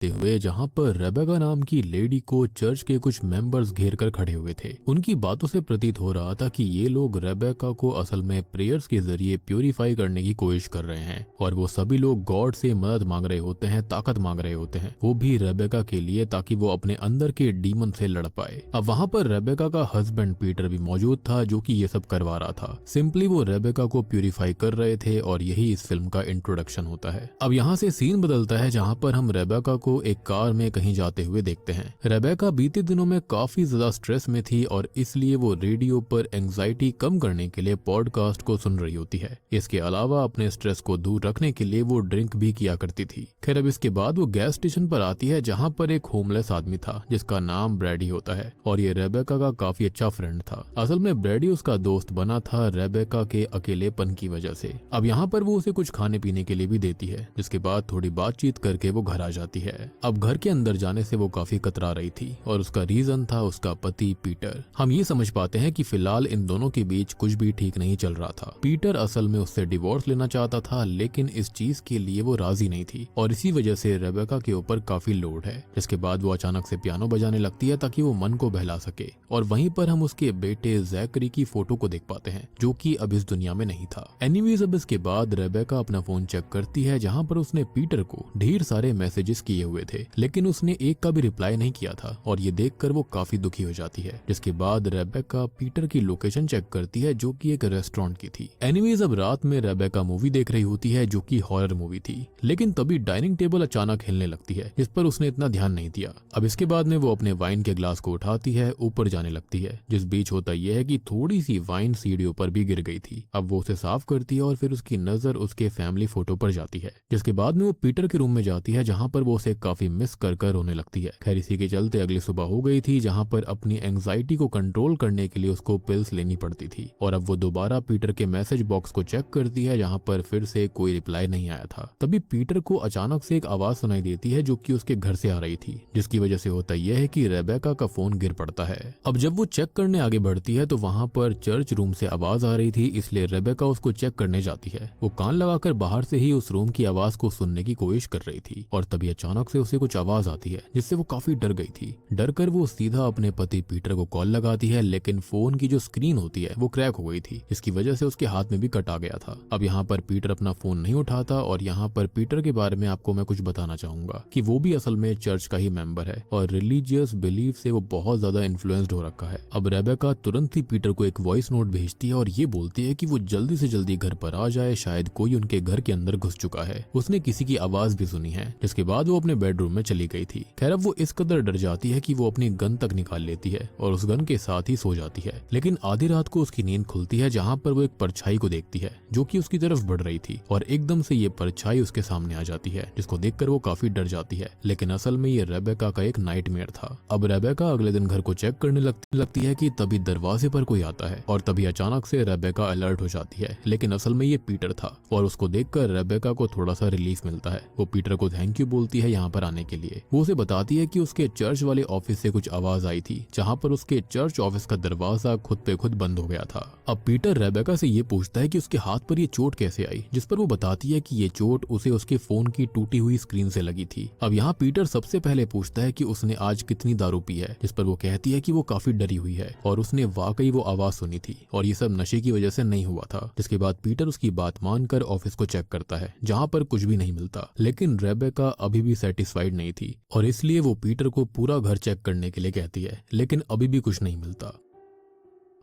देखते हुए जहाँ पर रेबेका नाम की लेडी को चर्च के कुछ मेंबर्स घेर कर खड़े हुए थे। उनकी बातों से प्रतीत हो रहा था कि ये लोग रेबेका को असल में प्रेयर्स के जरिए प्यूरिफाई करने की कोशिश कर रहे हैं और वो सभी लोग गॉड से मदद मांग रहे होते हैं, ताकत मांग रहे होते हैं, वो भी रेबेका के लिए, ताकि वो अपने अंदर के डीमन से लड़ पाए। अब वहाँ पर रेबेका का हस्बैंड पीटर भी मौजूद था जो कि ये सब करवा रहा था। सिंपली वो रेबेका को प्यूरिफाई कर रहे थे और यही इस फिल्म का इंट्रोडक्शन होता है। अब यहाँ से सीन बदलता है जहाँ पर हम रेबेका को एक कार में कहीं जाते हुए देखते हैं। रेबेका बीते दिनों में काफी ज्यादा स्ट्रेस में थी और इसलिए वो रेडियो पर एंजाइटी कम करने के लिए पॉडकास्ट को सुन रही होती है। इसके अलावा अपने स्ट्रेस को दूर रखने के लिए वो ड्रिंक भी किया करती थी। खैर अब इसके बाद वो गैस स्टेशन पर आती है जहाँ पर एक होमलेस आदमी था जिसका नाम ब्रैडी होता है और ये रेबेका का काफी अच्छा फ्रेंड था। असल में ब्रैडी उसका दोस्त बना था रेबेका के अकेलेपन की वजह से। अब यहाँ पर वो उसे कुछ खाने पीने के लिए भी देती है, जिसके बाद थोड़ी बातचीत करके वो घर आ जाती है। अब घर के अंदर जाने से वो काफी कतरा रही थी और उसका रीजन था उसका पति पीटर। हम ये समझ पाते हैं कि फिलहाल इन दोनों के बीच कुछ भी ठीक नहीं चल रहा था। पीटर असल में उससे डिवोर्स लेना चाहता था, लेकिन इस चीज के लिए वो राजी नहीं थी और इसी वजह से रेबेका के ऊपर काफी लोड है। जिसके बाद वो अचानक से पियानो बजाने लगती है ताकि वो मन को बहला सके और वहीं पर हम उसके बेटे जैकरी की फोटो को देख पाते हैं जो कि अब इस दुनिया में नहीं था। एनीवेज अब इसके बाद रेबेका अपना फोन चेक करती है जहाँ पर उसने पीटर को ढेर सारे मैसेजेस किए हुए थे, लेकिन उसने एक का भी रिप्लाई नहीं किया था और ये देखकर वो काफी दुखी हो जाती है। जिसके बाद रेबेका पीटर की लोकेशन चेक करती है जो कि एक रेस्टोरेंट की थी। एनीवेज अब रात में रेबेका मूवी देख रही होती है जो कि हॉरर मूवी थी, लेकिन तभी डाइनिंग टेबल अचानक हिलने लगती है जिस पर उसने इतना ध्यान नहीं दिया। अब इसके बाद में वो अपने वाइन के ग्लास को उठाती है, ऊपर जाने लगती है। जिस बीच होता यह है कि थोड़ी सी वाइन सीढ़ियों पर भी गिर गई थी। अब वो उसे साफ करती है और फिर उसकी नजर उसके फैमिली फोटो पर जाती है। जिसके बाद में वो पीटर के रूम में जाती है जहाँ पर वो उसे काफी मिस कर रोने लगती है। खैर इसी के चलते अगली सुबह हो गई थी जहाँ पर अपनी एंजाइटी को कंट्रोल करने के लिए उसको पिल्स लेनी पड़ती थी और अब वो दोबारा पीटर के मैसेज बॉक्स को चेक करती है जहाँ पर फिर से कोई रिप्लाई नहीं आया था। तभी पीटर को अचानक से एक आवाज सुनाई देती है जो कि उसके घर से आ रही थी, जिसकी वजह से होता यह है कि रेबेका का फोन गिर पड़ता है। अब जब वो चेक करने आगे बढ़ती है तो वहाँ पर चर्च रूम से आवाज आ रही थी, इसलिए रेबेका उसको चेक करने जाती है। वो कान लगाकर बाहर से ही उस रूम की आवाज को सुनने की कोशिश कर रही थी और तभी अचानक से उसे कुछ आवाज आती है जिससे वो काफी डर गई थी। डर कर वो सीधा अपने पति पीटर को कॉल लगाती है, लेकिन फोन की जो स्क्रीन होती है वो क्रैक हो गई थी, इसकी वजह से उसके हाथ में भी कट आ गया था। अब यहाँ पर पीटर अपना फोन नहीं उठाता और यहाँ पर पीटर के बारे में आपको मैं कुछ बताना चाहूंगा कि वो भी असल में चर्च का ही मेंबर है और रिलीजियस बिलीफ से वो बहुत ज्यादा इन्फ्लुएंस्ड हो रखा है। अब रेबेका तुरंत ही पीटर को एक वॉइस नोट भेजती है और ये बोलती है कि वो जल्दी से जल्दी घर पर आ जाए, शायद कोई उनके घर के अंदर घुस चुका है। उसने किसी की आवाज भी सुनी है। जिसके बाद वो अपने बेडरूम में चली गई थी। खैर अब वो इस कदर डर जाती है कि वो अपनी गन तक निकाल लेती है और उस गन के साथ ही सो जाती है। लेकिन आधी रात को उसकी नींद खुलती है जहाँ पर वो एक परछाई को देखती है जो कि उसकी तरफ बढ़ रही थी और एकदम से ये परछाई उसके सामने आ जाती है, जिसको देखकर वो काफी डर जाती है। लेकिन असल में ये रेबेका का एक नाइटमेयर था। अब रेबेका अगले दिन घर को चेक करने लगती है कि तभी दरवाजे पर कोई आता है और तभी अचानक से रेबेका अलर्ट हो जाती है, लेकिन असल में ये पीटर था और उसको देखकर रेबेका को थोड़ा सा रिलीफ मिलता है। वो पीटर को थैंक यू बोलती है यहाँ पर आने के लिए। वो उसे बताती है कि उसके चर्च वाले ऑफिस से कुछ आवाज आई थी जहाँ पर उसके चर्च ऑफिस का दरवाजा खुद पे खुद बंद हो गया था। अब पीटर रेबेका से ये पूछता है कि उसके हाथ पर ये चोट कैसे आई, जिस पर वो बताती है कि ये चोट उसे उसके फोन की टूटी हुई स्क्रीन से लगी थी। अब यहाँ पीटर सबसे पहले पूछता है कि उसने आज कितनी दारू पी है, जिस पर वो कहती है कि वो काफी डरी हुई है और उसने वाकई वो आवाज सुनी थी और ये सब नशे की वजह से नहीं हुआ था। जिसके बाद पीटर उसकी बात मानकर ऑफिस को चेक करता है जहाँ पर कुछ भी नहीं मिलता, लेकिन रेबेका अभी भी सेटिस्फाइड नहीं थी और इसलिए वो पीटर को पूरा घर चेक करने के लिए कहती है, लेकिन अभी भी कुछ नहीं मिलता।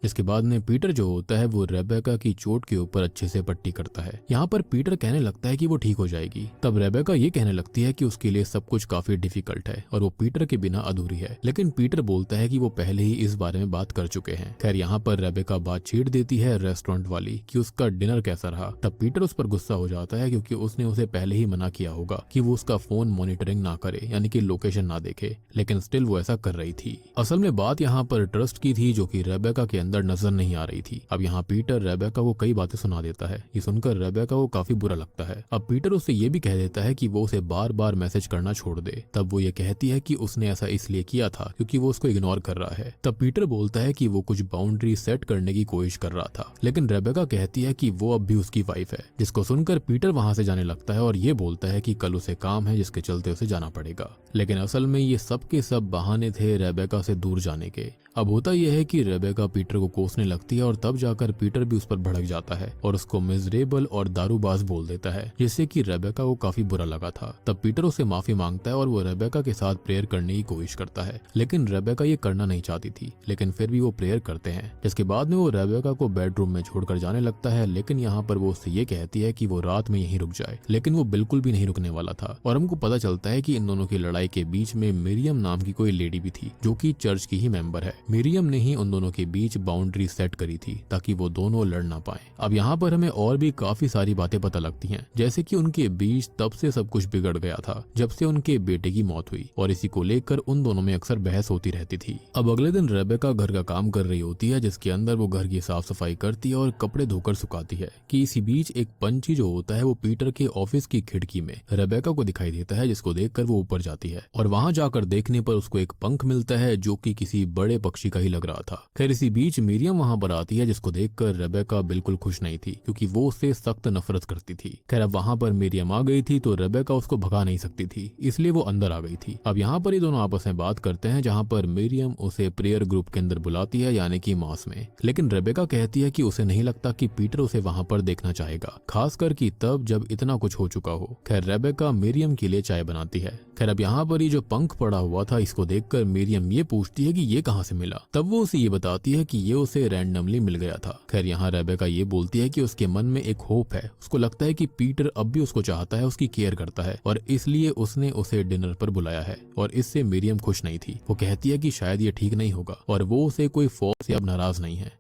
इसके बाद में पीटर जो होता है वो रेबेका की चोट के ऊपर अच्छे से पट्टी करता है। यहाँ पर पीटर कहने लगता है कि वो ठीक हो जाएगी। तब रेबेका ये कहने लगती है कि उसके लिए सब कुछ काफी डिफिकल्ट है और वो पीटर के बिना अधूरी है, लेकिन पीटर बोलता है कि वो पहले ही इस बारे में बात कर चुके हैं। खैर यहाँ पर रेबेका बात छेड़ देती है रेस्टोरेंट वाली कि उसका डिनर कैसा रहा। तब पीटर उस पर गुस्सा हो जाता है क्योंकि उसने उसे पहले ही मना किया होगा कि वो उसका फोन मॉनिटरिंग ना करे, यानी कि लोकेशन ना देखे, लेकिन स्टिल वो ऐसा कर रही थी। असल में बात यहाँ पर ट्रस्ट की थी जो कि रेबेका के अंदर नजर नहीं आ रही थी। अब यहाँ पीटर रेबेका को कई बातें सुना देता है। ये सुनकर रेबेका को काफी बुरा लगता है। अब पीटर उससे ये भी कह देता है कि वो उसे बार बार मैसेज करना छोड़ दे। तब वो ये कहती है कि उसने ऐसा इसलिए किया था क्योंकि वो उसको इग्नोर कर रहा है। तब पीटर बोलता है कि वो कुछ बाउंड्री सेट करने की कोशिश कर रहा था, लेकिन रेबेका कहती है कि वो अब भी उसकी वाइफ है। जिसको सुनकर पीटर वहां से जाने लगता है और ये बोलता है कि कल उसे काम है जिसके चलते उसे जाना पड़ेगा। लेकिन असल में ये सब के सब बहाने थे रेबेका से दूर जाने के। अब होता यह है कि रेबेका पीटर को कोसने लगती है और तब जाकर पीटर भी उस पर भड़क जाता है और उसको मिजरेबल और दारूबाज बोल देता है, जिससे कि रेबेका को काफी बुरा लगा था। तब पीटर उसे माफी मांगता है और वो रेबेका के साथ प्रेयर करने की कोशिश करता है, लेकिन रेबेका ये करना नहीं चाहती थी। लेकिन फिर भी वो प्रेयर करते हैं, जिसके बाद में वो रेबेका को बेडरूम में छोड़कर जाने लगता है। लेकिन यहाँ पर वो उससे ये कहती है कि वो रात में यहीं रुक जाए, लेकिन वो बिल्कुल भी नहीं रुकने वाला था। और हमको पता चलता है कि इन दोनों की लड़ाई के बीच में मिरियम नाम की कोई लेडी भी थी, जो कि चर्च की ही मेंबर है। मिरियम ने ही उन दोनों के बीच बाउंड्री सेट करी थी ताकि वो दोनों लड़ ना पाए। अब यहाँ पर हमें और भी काफी सारी बातें पता लगती हैं, जैसे कि उनके बीच तब से सब कुछ बिगड़ गया था जब से उनके बेटे की मौत हुई, और इसी को लेकर उन दोनों में अक्सर बहस होती रहती थी। अब अगले दिन रेबेका घर का काम कर रही होती है, जिसके अंदर वो घर की साफ सफाई करती है और कपड़े धोकर सुखाती है कि इसी बीच एक पंछी जो होता है वो पीटर के ऑफिस की खिड़की में रेबेका को दिखाई देता है, जिसको देखकर वो ऊपर जाती है और वहां जाकर देखने पर उसको एक पंख मिलता है जो कि किसी बड़े पक्षी का ही लग रहा था। खैर इसी बीच मिरियम वहां पर आती है, जिसको देखकर रेबेका बिल्कुल खुश नहीं थी क्योंकि वो उससे सख्त नफरत करती थी। खैर अब वहां पर मिरियम आ गई थी तो रेबेका उसको भगा नहीं सकती थी, इसलिए वो अंदर आ गई थी। अब यहाँ पर ये दोनों आपस में बात करते हैं, जहाँ पर मिरियम उसे प्रेयर ग्रुप के अंदर बुलाती है, यानी कि मास में। लेकिन रेबेका कहती है कि उसे नहीं लगता कि पीटर उसे वहां पर देखना चाहेगा, खासकर कि तब जब इतना कुछ हो चुका हो। खैर रेबेका मिरियम के लिए चाय बनाती है। खैर अब यहाँ पर ये जो पंख पड़ा हुआ था, इसको देखकर मिरियम ये पूछती है कि ये कहाँ से मिला। तब वो उसे ये बताती है कि ये उसे रैंडमली मिल गया था। खैर यहाँ रेबेका ये बोलती है कि उसके मन में एक होप है, उसको लगता है कि पीटर अब भी उसको चाहता है, उसकी केयर करता है, और इसलिए उसने उसे डिनर पर बुलाया है। और इससे मिरियम खुश नहीं थी। वो कहती है कि शायद ये ठीक नहीं होगा और वो उसे कोई फौज से अब नाराज नहीं है।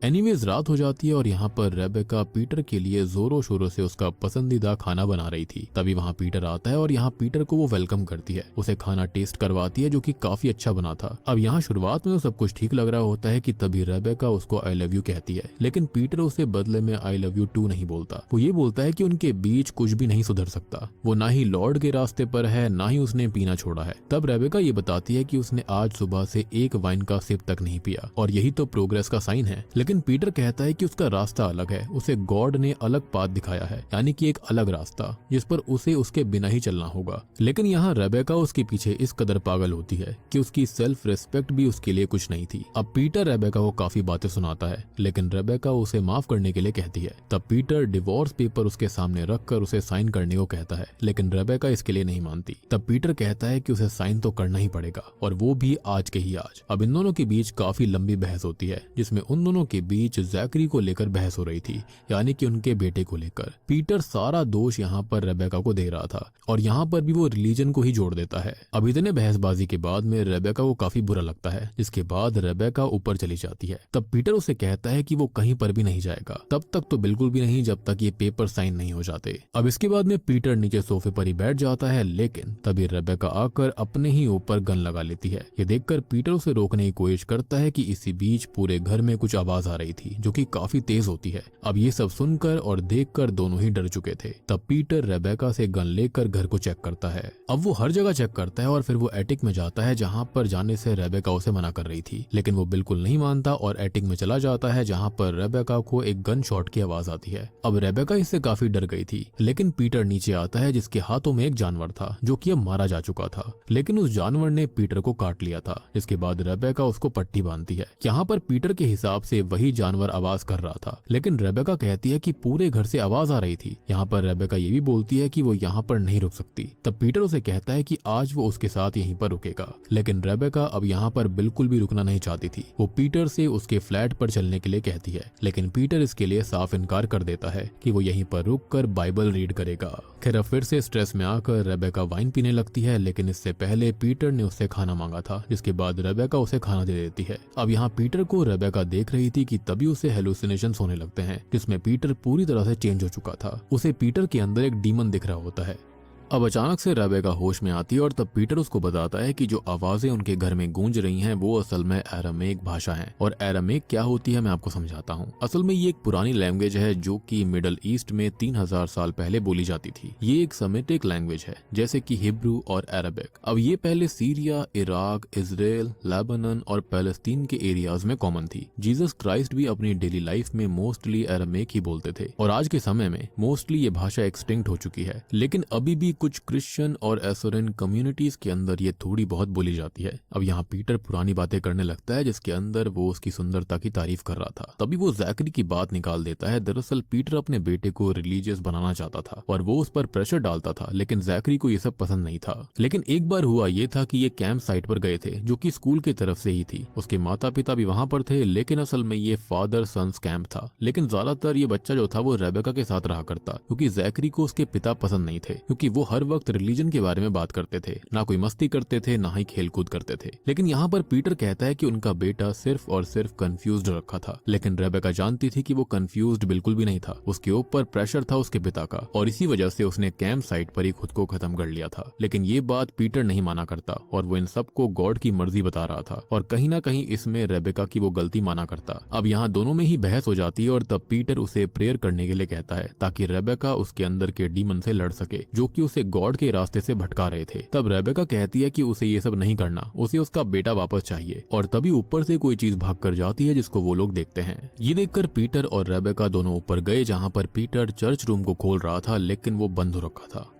एनीवेज रात हो जाती है और यहाँ पर रेबेका पीटर के लिए जोरों शोरों से उसका पसंदीदा खाना बना रही थी। तभी वहाँ पीटर आता है और यहाँ पीटर को वो वेलकम करती है, उसे खाना टेस्ट करवाती है जो कि काफी अच्छा बना था। अब यहाँ शुरुआत में तो सब कुछ ठीक लग रहा होता है कि तभी रेबेका उसको आई लव यू कहती है, लेकिन पीटर उसे बदले में आई लव यू टू नहीं बोलता। वो ये बोलता है कि उनके बीच कुछ भी नहीं सुधर सकता, वो ना ही लॉर्ड के रास्ते पर है, ना ही उसने पीना छोड़ा है। तब रेबेका ये बताती है कि उसने आज सुबह से एक वाइन का सिप तक नहीं पिया और यही तो प्रोग्रेस का साइन है। लेकिन पीटर कहता है कि उसका रास्ता अलग है, उसे गॉड ने अलग पाथ दिखाया है, यानी कि एक अलग रास्ता जिस पर उसे उसके बिना ही चलना होगा। लेकिन यहाँ रेबेका उसके पीछे इस कदर पागल होती है कि उसकी सेल्फ रिस्पेक्ट भी उसके लिए कुछ नहीं थी। अब पीटर रेबेका को काफी बातें सुनाता है, लेकिन रेबेका उसे माफ करने के लिए कहती है। तब पीटर डिवोर्स पेपर उसके सामने रखकर उसे साइन करने को कहता है, लेकिन रेबेका इसके लिए नहीं मानती। तब पीटर कहता है कि उसे साइन तो करना ही पड़ेगा, और वो भी आज के ही आज। अब इन दोनों के बीच काफी लंबी बहस होती है, जिसमें उन दोनों के बीच जैकरी को लेकर बहस हो रही थी, यानी कि उनके बेटे को लेकर। पीटर सारा दोष यहाँ पर रेबेका को दे रहा था और यहाँ पर भी वो रिलीजन को ही जोड़ देता है। अब इतने बहसबाजी के बाद में रेबेका को काफी बुरा लगता है, जिसके बाद रेबेका ऊपर चली जाती है। तब पीटर उसे कहता है कि वो कहीं पर भी नहीं जाएगा, तब तक तो बिल्कुल भी नहीं जब तक ये पेपर साइन नहीं हो जाते। अब इसके बाद में पीटर नीचे सोफे पर ही बैठ जाता है, लेकिन तभी रेबेका आकर अपने ही ऊपर गन लगा लेती है। ये देखकर पीटर उसे रोकने की कोशिश करता है कि इसी बीच पूरे घर में कुछ आवाज आ रही थी जो कि काफी तेज होती है। अब ये सब सुनकर और देखकर दोनों ही डर चुके थे। तब पीटर रेबेका से गन लेकर घर को चेक करता है। अब वो हर जगह चेक करता है और फिर वो एटिक में जाता है, जहाँ पर जाने से रेबेका उसे मना कर रही थी, लेकिन वो बिल्कुल नहीं मानता और एटिक में चला जाता है, जहाँ पर रेबेका को एक गन शॉट की आवाज आती है। अब रेबेका इससे काफी डर गई थी, लेकिन पीटर नीचे आता है, जिसके हाथों में एक जानवर था जो कि अब मारा जा चुका था, लेकिन उस जानवर ने पीटर को काट लिया था। जिसके बाद रेबेका उसको पट्टी बांधती है। यहाँ पर पीटर के हिसाब से वही जानवर आवाज कर रहा था, लेकिन रेबेका कहती है कि पूरे घर से आवाज आ रही थी। यहाँ पर रेबेका ये भी बोलती है कि वो यहाँ पर नहीं रुक सकती। तब पीटर उसे कहता है कि आज वो उसके साथ यहीं पर रुकेगा, लेकिन रेबेका अब यहाँ पर बिल्कुल भी रुकना नहीं चाहती थी। वो पीटर से उसके फ्लैट पर चलने के लिए कहती है, लेकिन पीटर इसके लिए साफ इनकार कर देता है कि वो यहीं पर रुककर बाइबल रीड करेगा। खैर अब फिर से स्ट्रेस में आकर रेबेका वाइन पीने लगती है, लेकिन इससे पहले पीटर ने उससे खाना मांगा था, जिसके बाद रेबेका उसे खाना दे देती है। अब यहाँ पीटर को रेबेका देख रही थी कि तभी उसे हेलुसिनेशंस होने लगते हैं, जिसमें पीटर पूरी तरह से चेंज हो चुका था। उसे पीटर के अंदर एक डीमन दिख रहा होता है। अब अचानक से रेबेका होश में आती है और तब पीटर उसको बताता है कि जो आवाजें उनके घर में गूंज रही हैं वो असल में अरामीक भाषा है। और अरामीक क्या होती है मैं आपको समझाता हूँ। असल में ये एक पुरानी लैंग्वेज है जो कि मिडल ईस्ट में 3000 साल पहले बोली जाती थी। ये एक सेमेटिक लैंग्वेज है जैसे कि हिब्रू और अरबिक। अब ये पहले सीरिया, इराक, इजराइल, लेबनान और पैलेस्टीन के एरियाज में कॉमन थी। जीसस क्राइस्ट भी अपनी डेली लाइफ में मोस्टली अरामीक ही बोलते थे और आज के समय में मोस्टली ये भाषा एक्सटिंक्ट हो चुकी है, लेकिन अभी भी कुछ क्रिश्चियन और एसोरेन कम्युनिटीज के अंदर ये थोड़ी बहुत बोली जाती है। अब यहाँ पीटर पुरानी बातें करने लगता है जिसके अंदर वो उसकी सुंदरता की तारीफ कर रहा था। तभी वो जैकरी की बात निकाल देता है। दरअसल पीटर अपने बेटे को रिलीजियस बनाना चाहता था और वो उस पर प्रेशर डालता था, लेकिन जैकरी को ये सब पसंद नहीं था। लेकिन एक बार हुआ ये था कि ये कैंप साइट पर गए थे जो कि स्कूल की तरफ से ही थी। उसके माता पिता भी वहां पर थे, लेकिन असल में ये फादर सन्स कैंप था। लेकिन ज्यादातर ये बच्चा जो था वो रेबेका के साथ रहा करता, क्योंकि जैकरी को उसके पिता पसंद नहीं थे, क्योंकि वो हर वक्त रिलीजन के बारे में बात करते थे, ना कोई मस्ती करते थे ना ही खेल कूद करते थे। लेकिन यहाँ पर पीटर कहता है कि उनका बेटा सिर्फ और सिर्फ कंफ्यूज्ड रखा था, लेकिन रेबेका जानती थी कि वो कंफ्यूज्ड बिल्कुल भी नहीं था। उसके ऊपर प्रेशर था उसके पिता का और इसी वजह से उसने कैंप साइट पर ही खुद को खत्म कर लिया था। लेकिन ये बात पीटर नहीं माना करता और वो इन सबको गॉड की मर्जी बता रहा था और कहीं ना कहीं इसमें रेबेका की वो गलती माना करता। अब यहाँ दोनों में ही बहस हो जाती है और तब पीटर उसे प्रेयर करने के लिए कहता है ताकि रेबेका उसके अंदर के डीमन से लड़ सके जो कि उसे गॉड के रास्ते से भटका रहे थे। तब रेबेका कहती है कि उसे ये सब नहीं करना, उसे उसका बेटा वापस चाहिए। और तभी ऊपर से कोई चीज भाग कर जाती है जिसको वो लोग देखते हैं। ये देखकर पीटर और रेबेका दोनों ऊपर गए जहाँ पर पीटर चर्च रूम को खोल रहा था, लेकिन वो बंद हो रखा था।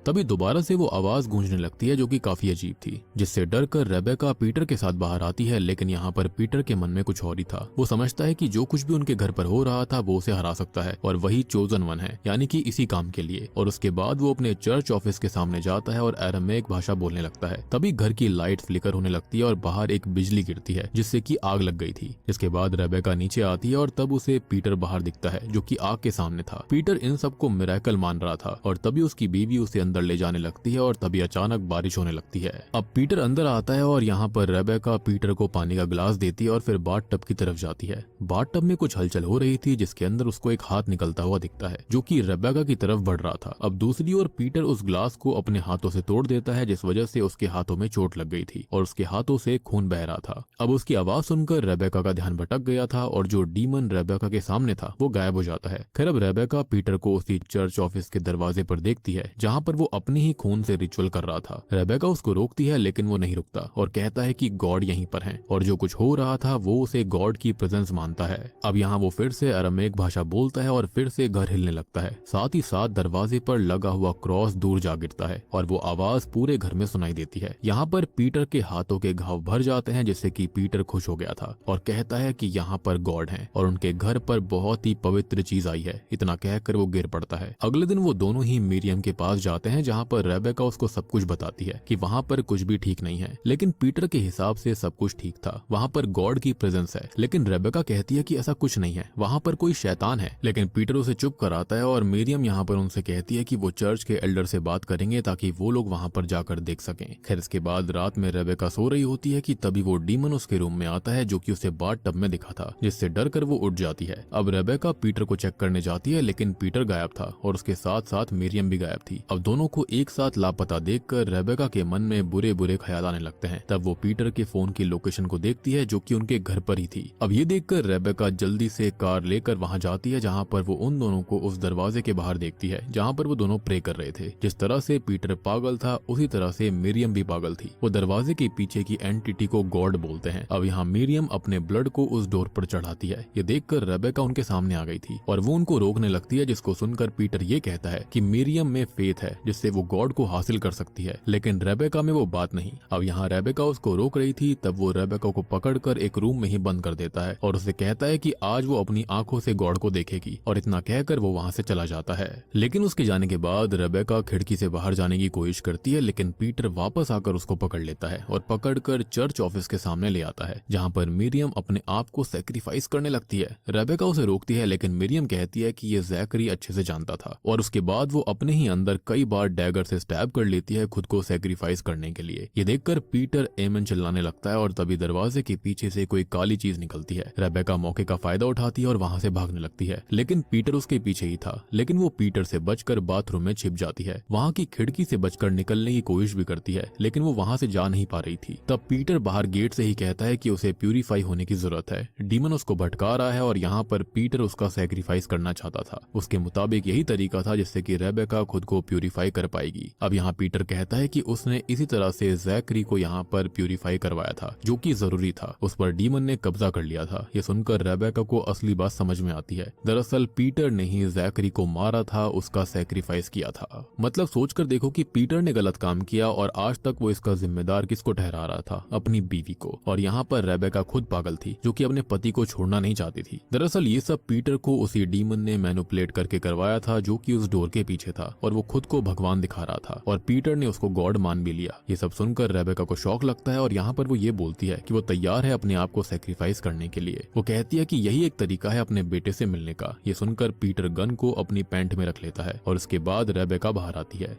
तभी दोबारा से वो आवाज गूंजने लगती है जो कि काफी अजीब थी, जिससे डरकर रेबेका पीटर के साथ बाहर आती है। लेकिन यहाँ पर पीटर के मन में कुछ और ही था। वो समझता है कि जो कुछ भी उनके घर पर हो रहा था वो उसे हरा सकता है और वही चोजन वन है, यानी कि इसी काम के लिए। और उसके बाद वो अपने चर्च ऑफिस के सामने जाता है और अरामीक भाषा बोलने लगता है। तभी घर की लाइट फ्लिकर होने लगती है और बाहर एक बिजली गिरती है जिससे कि आग लग गई थी। इसके बाद रेबेका नीचे आती है और तब उसे पीटर बाहर दिखता है जो कि आग के सामने था। पीटर इन सबको मिरेकल मान रहा था और तभी उसकी बीवी उसे अंदर ले जाने लगती है और तभी अचानक बारिश होने लगती है। अब पीटर अंदर आता है और यहाँ पर रेबेका पीटर को पानी का गिलास देती है और फिर बाथ टब की तरफ जाती है। बाथ टब में कुछ हलचल हो रही थी जिसके अंदर उसको एक हाथ निकलता हुआ दिखता है जो कि रेबेका की तरफ बढ़ रहा था। अब दूसरी ओर पीटर उस ग्लास को अपने हाथों से तोड़ देता है जिस वजह से उसके हाथों में चोट लग गई थी और उसके हाथों से खून बह रहा था। अब उसकी आवाज सुनकर रेबेका का ध्यान भटक गया था और जो डीमन रेबेका के सामने था वो गायब हो जाता है। खैर अब रेबेका पीटर को उसी चर्च ऑफिस के दरवाजे पर देखती है जहाँ पर वो अपने ही खून से रिचुअल कर रहा था। रेबेका उसको रोकती है लेकिन वो नहीं रुकता और कहता है कि गॉड यहीं पर है और जो कुछ हो रहा था वो उसे गॉड की प्रेजेंस मानता है। अब यहाँ वो फिर से अरामीक भाषा बोलता है और फिर से घर हिलने लगता है। साथ ही साथ दरवाजे पर लगा हुआ क्रॉस दूर जा गिरता है और वो आवाज पूरे घर में सुनाई देती है। यहाँ पर पीटर के हाथों के घाव भर जाते हैं जिससे कि पीटर खुश हो गया था और कहता है कि यहाँ पर गॉड है और उनके घर पर बहुत ही पवित्र चीज आई है। इतना कहकर वो गिर पड़ता है। अगले दिन वो दोनों ही मिरियम के पास जाते हैं जहाँ पर रेबेका उसको सब कुछ बताती है कि वहाँ पर कुछ भी ठीक नहीं है, लेकिन पीटर के हिसाब से सब कुछ ठीक था। वहाँ पर गॉड की प्रेजेंस है। लेकिन रेबेका कहती है कि ऐसा कुछ नहीं है, वहाँ पर कोई शैतान है। लेकिन पीटर उसे चुप कराता है और मिरियम यहाँ पर उनसे कहती है कि वो चर्च के एल्डर से बात करेंगे ताकि वो लोग वहाँ पर जाकर देख सकें। खैर इसके बाद रात में रेबेका सो रही होती है कि तभी वो डीमन उसके रूम में आता है जो कि उसे बाथ टब में दिखा था, जिससे डर कर वो उठ जाती है। अब रेबेका पीटर को चेक करने जाती है लेकिन पीटर गायब था और उसके साथ साथ मिरियम भी गायब थी। अब दोनों को एक साथ लापता देखकर रेबेका के मन में बुरे बुरे ख्याल आने लगते हैं। तब वो पीटर के फोन की लोकेशन को देखती है जो कि उनके घर पर ही थी। अब ये देखकर रेबेका जल्दी से कार लेकर वहां जाती है जहां पर वो उन दोनों को उस दरवाजे के बाहर देखती है जहां पर वो दोनों प्रे कर रहे थे। जिस तरह से पीटर पागल था उसी तरह से मिरियम भी पागल थी। वो दरवाजे के पीछे की एंटिटी को गॉड बोलते हैं। अब यहाँ मिरियम अपने ब्लड को उस डोर पर चढ़ाती है। ये देखकर रेबेका उनके सामने आ गई थी और वो उनको रोकने लगती है, जिसको सुनकर पीटर ये कहता है कि मिरियम में फेथ है जिससे वो गॉड को हासिल कर सकती है, लेकिन रेबेका में वो बात नहीं। अब यहाँ रेबेका उसको रोक रही थी, तब वो रेबेका को पकड़कर एक रूम में ही बंद कर देता है और उसे कहता है कि आज वो अपनी आंखों से गॉड को देखेगी और इतना कहकर वो वहाँ से चला जाता है। लेकिन उसके जाने के बाद रेबेका खिड़की से बाहर जाने की कोशिश करती है, लेकिन पीटर वापस आकर उसको पकड़ लेता है और पकड़कर चर्च ऑफिस के सामने ले आता है जहाँ पर मिरियम अपने आप को सैक्रिफाइस करने लगती है। रेबेका उसे रोकती है लेकिन मिरियम कहती है कि ये जैकरी अच्छे से जानता था और उसके बाद वो अपने ही अंदर कई बाद डैगर से स्टैब कर लेती है खुद को सेक्रीफाइस करने के लिए। ये देखकर पीटर एमन चिल्लाने लगता है और तभी दरवाजे के पीछे से कोई काली चीज निकलती है। रेबेका मौके का फायदा उठाती है और वहां से भागने लगती है, लेकिन पीटर उसके पीछे ही था। लेकिन वो पीटर से बचकर बाथरूम में छिप जाती है। वहां की खिड़की से बचकर निकलने की कोशिश भी करती है, लेकिन वो वहां से जा नहीं पा रही थी। तब पीटर बाहर गेट से ही कहता है कि उसे प्यूरिफाई होने की जरूरत है। डीमन उसको भटका रहा है और यहाँ पर पीटर उसका सेक्रीफाइस करना चाहता था। उसके मुताबिक यही तरीका था जिससे कि रेबेका खुद को प्यूरिफाई कर पाएगी। अब यहाँ पीटर कहता है कि उसने इसी तरह से जैकरी को यहाँ पर प्यूरिफाई करवाया था, जो कि जरूरी था। उस पर डीमन ने कब्जा कर लिया था। ये सुनकर रेबेका को असली बात समझ में आती है। दरअसल पीटर ने ही जैकरी को मारा था, उसका सेक्रीफाइस किया था। मतलब सोचकर देखो कि पीटर ने गलत काम किया और आज तक वो इसका जिम्मेदार किसको ठहरा रहा था, अपनी बीवी को। और यहाँ पर रेबेका खुद पागल थी, जो कि अपने पति को छोड़ना नहीं चाहती थी। दरअसल ये सब पीटर को उसी डीमन ने मैनिपुलेट करके करवाया था, जो कि उस डोर के पीछे था, और वो खुद को भगवान दिखा रहा था और पीटर ने उसको गॉड मान भी लिया। ये सब सुनकर रेबेका को शौक लगता है और यहाँ पर वो ये बोलती है कि वो तैयार है अपने आप को सेक्रीफाइस करने के लिए। वो कहती है कि यही एक तरीका है अपने बेटे से मिलने का। ये सुनकर पीटर गन को अपनी पैंट में रख लेता है और उसके बाद रेबेका बाहर आती है।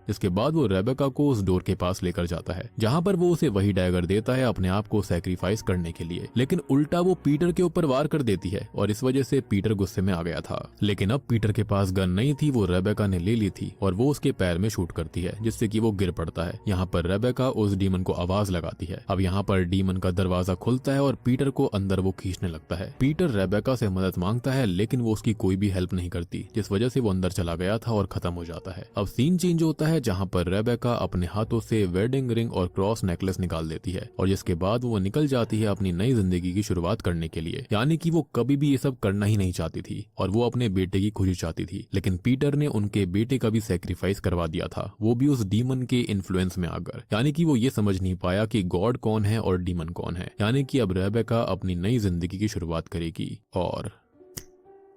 इसके बाद वो रेबेका को उस डोर के पास लेकर जाता है, जहाँ पर वो उसे वही डैगर देता है अपने आप को सेक्रीफाइस करने के लिए। लेकिन उल्टा वो पीटर के ऊपर वार कर देती है और इस वजह से पीटर गुस्से में आ गया था। लेकिन अब पीटर के पास गन नहीं थी, वो रेबेका ने ले ली थी और वो उसके पैर में शूट करती है, जिससे कि वो गिर पड़ता है। यहाँ पर रेबेका उस डीमन को आवाज लगाती है। अब यहाँ पर डीमन का दरवाजा खुलता है और पीटर को अंदर वो खींचने लगता है। पीटर रेबेका से मदद मांगता है, लेकिन वो उसकी कोई भी हेल्प नहीं करती, जिस वजह से वो अंदर चला गया था और खत्म हो जाता है। अब सीन चेंज होता है, जहाँ पर रेबेका अपने हाथों से वेडिंग रिंग और क्रॉस नेकलेस निकाल देती है और जिसके बाद वो निकल जाती है अपनी नई जिंदगी की शुरुआत करने के लिए। यानी कि वो कभी भी ये सब करना ही नहीं चाहती थी और वो अपने बेटे की खुशी चाहती थी। लेकिन पीटर ने उनके बेटे का भी सेक्रीफाइस करवा दिया था, वो भी उस डीमन के इन्फ्लुएंस में आकर। यानी कि वो ये समझ नहीं पाया कि गॉड कौन है और डीमन कौन है। यानी कि अब रेबेका अपनी नई जिंदगी की शुरुआत करेगी और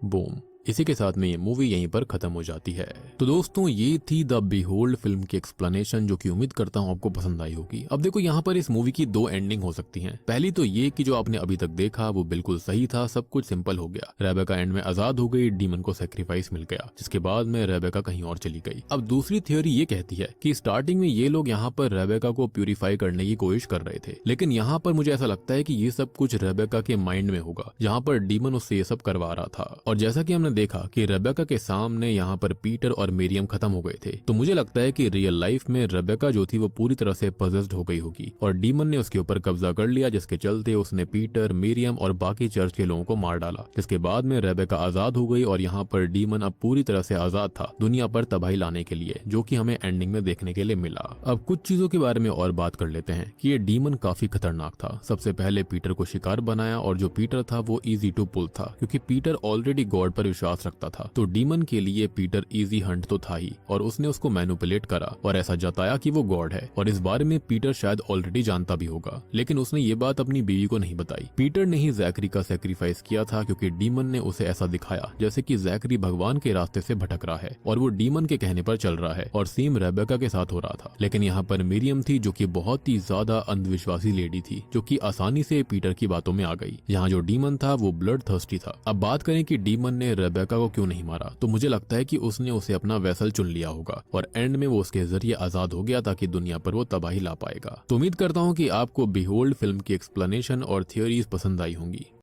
बूम, इसी के साथ में ये मूवी यहीं पर खत्म हो जाती है। तो दोस्तों ये थी द बिहोल्ड फिल्म की एक्सप्लेनेशन, जो कि उम्मीद करता हूँ आपको पसंद आई होगी। अब देखो यहाँ पर इस मूवी की दो एंडिंग हो सकती हैं। पहली तो ये कि जो आपने अभी तक देखा वो बिल्कुल सही था, सब कुछ सिंपल हो गया। रेबेका एंड में आजाद हो गई, डीमन को सेक्रीफाइस मिल गया, जिसके बाद में रेबेका कहीं और चली गई। अब दूसरी थ्योरी ये कहती है कि स्टार्टिंग में ये लोग यहाँ पर रेबेका को प्यूरिफाई करने की कोशिश कर रहे थे, लेकिन यहाँ पर मुझे ऐसा लगता है कि ये सब कुछ रेबेका के माइंड में होगा, जहाँ पर डीमन उससे ये सब करवा रहा था। और जैसा कि हमने देखा कि रेबेका के सामने यहाँ पर पीटर और मेरियम खत्म हो गए थे, तो मुझे लगता है कि रियल लाइफ में रेबेका जो थी वो पूरी तरह से पजेस्ड हो गई होगी और डीमन ने उसके ऊपर कब्जा कर लिया, जिसके चलते उसने पीटर, मेरियम और बाकी चर्च के लोगों को मार डाला। जिसके बाद में रेबेका आजाद हो गई और यहाँ पर डीमन अब पूरी तरह से आजाद था दुनिया पर तबाही लाने के लिए, जो कि हमें एंडिंग में देखने के लिए मिला। अब कुछ चीजों के बारे में और बात कर लेते हैं कि ये डीमन काफी खतरनाक था। सबसे पहले पीटर को शिकार बनाया और जो पीटर था वो इजी टू पुल था, क्योंकि पीटर ऑलरेडी गॉड पर विश्वास रखता था। तो डीमन के लिए पीटर इजी हंट तो था ही, और उसने उसको मैनिपुलेट करा और ऐसा जताया कि वो गॉड है। और इस बारे में पीटर शायद ऑलरेडी जानता भी होगा, लेकिन उसने ये बात अपनी बीवी को नहीं बताई। पीटर ने ही जैकरी का सेक्रीफाइस किया था, क्योंकि डीमन ने उसे ऐसा दिखाया जैसे कि जैकरी भगवान के रास्ते से भटक रहा है और वो डीमन के कहने पर चल रहा है, और सेम रेबेका के साथ हो रहा था। लेकिन यहाँ पर मिरियम थी, जो कि बहुत ही ज्यादा अंधविश्वासी लेडी थी, जो कि आसानी से पीटर की बातों में आ गई। यहाँ जो डीमन था वो ब्लड थर्स्टी था। अब बात करें कि डीमन ने रेबेका को क्यों नहीं मारा, तो मुझे लगता है कि उसने उसे अपना वेसल चुन लिया होगा और एंड में वो उसके जरिए आजाद हो गया, ताकि दुनिया पर वो तबाही ला पाएगा। तो उम्मीद करता हूँ कि आपको बिहोल्ड फिल्म की एक्सप्लेनेशन और थियोरीज पसंद आई होंगी।